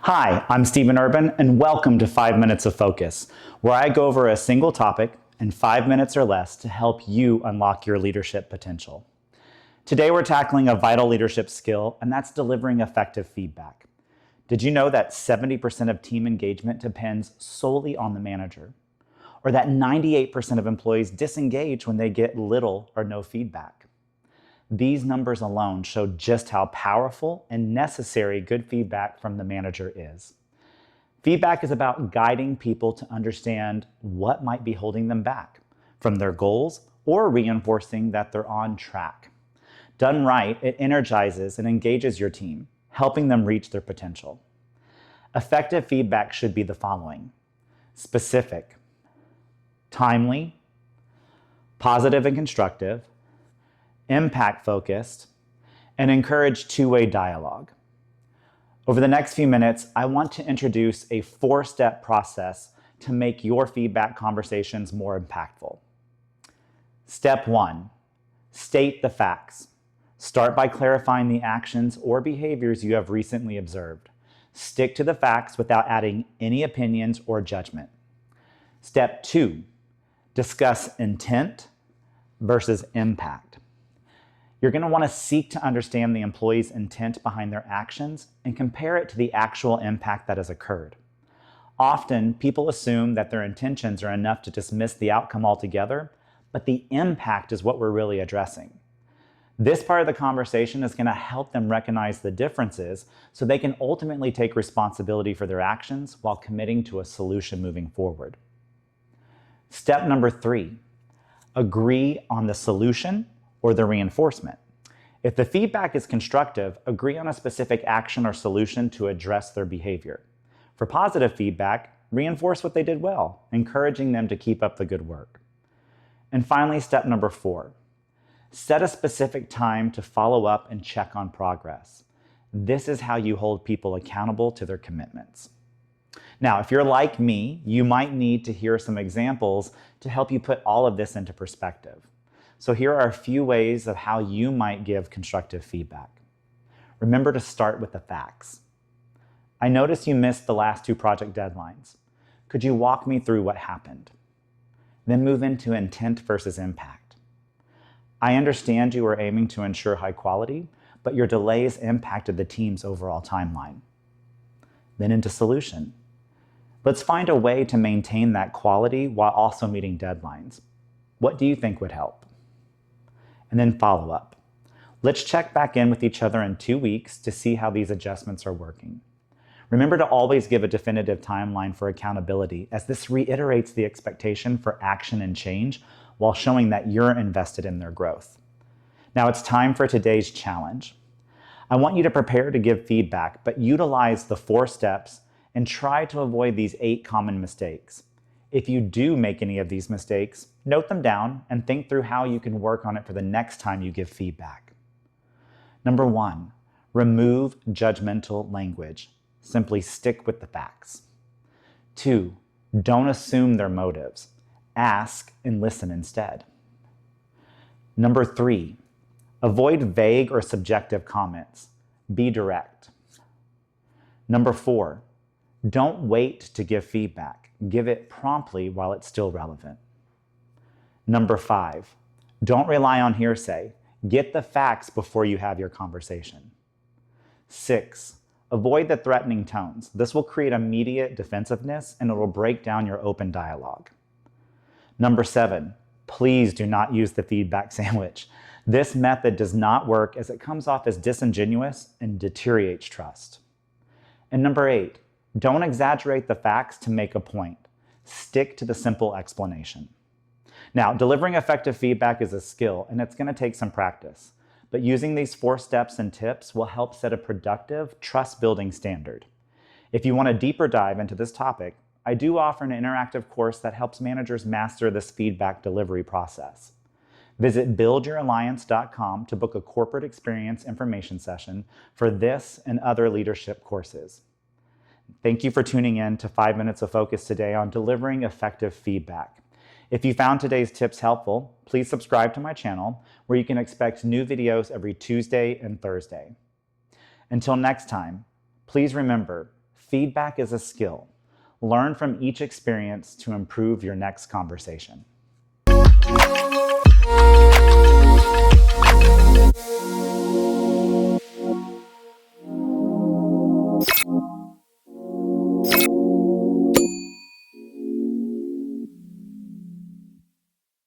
Hi, I'm Stephen Urban, and welcome to 5 Minutes of Focus, where I go over a single topic in 5 minutes or less to help you unlock your leadership potential. Today we're tackling a vital leadership skill, and that's delivering effective feedback. Did you know that 70% of team engagement depends solely on the manager? Or that 98% of employees disengage when they get little or no feedback? These numbers alone show just how powerful and necessary good feedback from the manager is. Feedback is about guiding people to understand what might be holding them back from their goals or reinforcing that they're on track. Done right, it energizes and engages your team, helping them reach their potential. Effective feedback should be the following: specific, timely, positive and constructive, impact-focused, and encourage two-way dialogue. Over the next few minutes, I want to introduce a 4-step process to make your feedback conversations more impactful. Step 1, state the facts. Start by clarifying the actions or behaviors you have recently observed. Stick to the facts without adding any opinions or judgment. Step 2, discuss intent versus impact. You're going to want to seek to understand the employee's intent behind their actions and compare it to the actual impact that has occurred. Often, people assume that their intentions are enough to dismiss the outcome altogether, but the impact is what we're really addressing. This part of the conversation is going to help them recognize the differences so they can ultimately take responsibility for their actions while committing to a solution moving forward. Step number 3, agree on the solution or the reinforcement. If the feedback is constructive, agree on a specific action or solution to address their behavior. For positive feedback, reinforce what they did well, encouraging them to keep up the good work. And finally, step number 4, set a specific time to follow up and check on progress. This is how you hold people accountable to their commitments. Now, if you're like me, you might need to hear some examples to help you put all of this into perspective. So here are a few ways of how you might give constructive feedback. Remember to start with the facts. I noticed you missed the last 2 project deadlines. Could you walk me through what happened? Then move into intent versus impact. I understand you were aiming to ensure high quality, but your delays impacted the team's overall timeline. Then into solution. Let's find a way to maintain that quality while also meeting deadlines. What do you think would help? And then follow up. Let's check back in with each other in 2 weeks to see how these adjustments are working. Remember to always give a definitive timeline for accountability, as this reiterates the expectation for action and change while showing that you're invested in their growth. Now it's time for today's challenge. I want you to prepare to give feedback, but utilize the 4 steps and try to avoid these 8 common mistakes. If you do make any of these mistakes, note them down and think through how you can work on it for the next time you give feedback. Number 1, remove judgmental language. Simply stick with the facts. 2, don't assume their motives. Ask and listen instead. Number 3, avoid vague or subjective comments. Be direct. Number 4, don't wait to give feedback. Give it promptly while it's still relevant. Number 5, don't rely on hearsay. Get the facts before you have your conversation. 6, avoid the threatening tones. This will create immediate defensiveness and it will break down your open dialogue. Number 7, please do not use the feedback sandwich. This method does not work as it comes off as disingenuous and deteriorates trust. And number 8, don't exaggerate the facts to make a point. Stick to the simple explanation. Now, delivering effective feedback is a skill, and it's going to take some practice. But using these 4 steps and tips will help set a productive, trust-building standard. If you want a deeper dive into this topic, I do offer an interactive course that helps managers master this feedback delivery process. Visit buildyouralliance.com to book a corporate experience information session for this and other leadership courses. Thank you for tuning in to 5 Minutes of Focus today on delivering effective feedback. If you found today's tips helpful, please subscribe to my channel where you can expect new videos every Tuesday and Thursday. Until next time, please remember, Feedback is a skill. Learn from each experience to improve your next conversation.